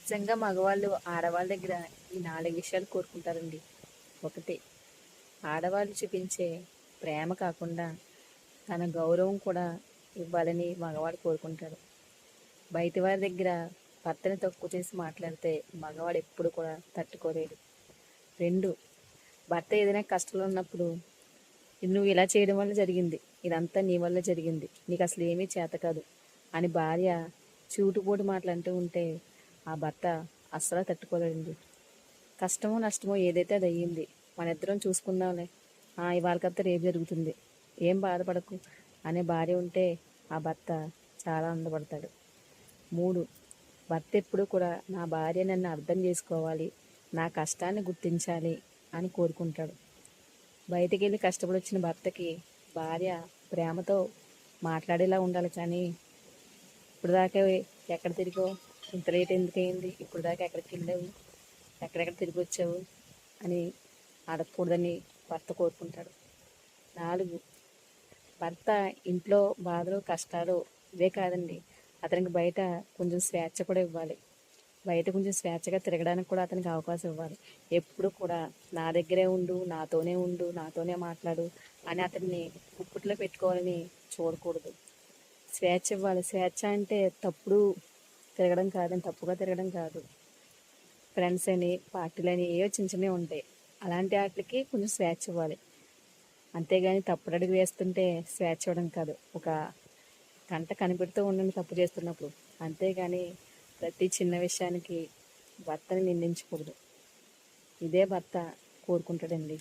సహజంగా మగవాళ్ళు ఆడవాళ్ళ దగ్గర ఈ 4 విషయాలు కోరుకుంటారండి. ఒకటి, ఆడవాళ్ళు చూపించే ప్రేమ కాకుండా తన గౌరవం కూడా ఇవ్వాలని మగవాడు కోరుకుంటాడు. బయటి వారి దగ్గర భర్తని తక్కువ చేసి మాట్లాడితే మగవాడు ఎప్పుడు కూడా తట్టుకోలేడు. 2, భర్త ఏదైనా కష్టంలో ఉన్నప్పుడు నువ్వు ఇలా చేయడం వల్ల జరిగింది, ఇదంతా నీ వల్ల జరిగింది, నీకు అసలు ఏమీ చేత కాదు అని భార్య చూటుపోటు మాటలు అంటూ ఉంటే ఆ భర్త అస్సలు తట్టుకోలేడండి. కష్టమో నష్టమో ఏదైతే అది అయ్యింది, మన ఇద్దరం చూసుకుందాంలే, ఇవాళకంతా రేపు జరుగుతుంది, ఏం బాధపడకు అనే భార్య ఉంటే ఆ భర్త చాలా ఆనందపడతాడు. 3, భర్త ఎప్పుడు కూడా నా భార్య నన్ను అర్థం చేసుకోవాలి, నా కష్టాన్ని గుర్తించాలి అని కోరుకుంటాడు. బయటికి వెళ్ళి కష్టపడి వచ్చిన భర్తకి భార్య ప్రేమతో మాట్లాడేలా ఉండాలి, కానీ ఇప్పుడు దాకా ఎక్కడ తిరిగావు, ఇంత లేట్ ఎందుకు అయింది, ఇప్పుడు దాకా ఎక్కడికి వెళ్ళావు, ఎక్కడెక్కడ తిరిగి వచ్చావు అని అడగకూడదని భర్త కోరుకుంటాడు. 4, భర్త ఇంట్లో బాధలు కష్టాలు ఇవే కాదండి, అతనికి బయట కొంచెం స్వేచ్ఛ కూడా ఇవ్వాలి. బయట కొంచెం స్వేచ్ఛగా తిరగడానికి కూడా అతనికి అవకాశం ఇవ్వాలి. ఎప్పుడు కూడా నా దగ్గరే ఉండు, నాతోనే ఉండు, నాతోనే మాట్లాడు అని అతన్ని గుప్పిట్లో పెట్టుకోవాలని చూడకూడదు. స్వేచ్ఛ ఇవ్వాలి. స్వేచ్ఛ అంటే తప్పుడు తిరగడం కాదని, తప్పుగా తిరగడం కాదు. ఫ్రెండ్స్ అని, పార్టీలని ఏవో చిన్న చిన్నవి ఉంటాయి, అలాంటి వాటికి కొంచెం స్వేచ్ఛ ఇవ్వాలి. అంతేగాని తప్పుడు అడుగు వేస్తుంటే స్వేచ్ఛ ఇవ్వడం కాదు. ఒక గంట కనిపెడుతూ ఉండండి తప్పు చేస్తున్నప్పుడు, అంతేగాని ప్రతి చిన్న విషయానికి భర్తని నిందించకూడదు. ఇదే భర్త కోరుకుంటాడండి.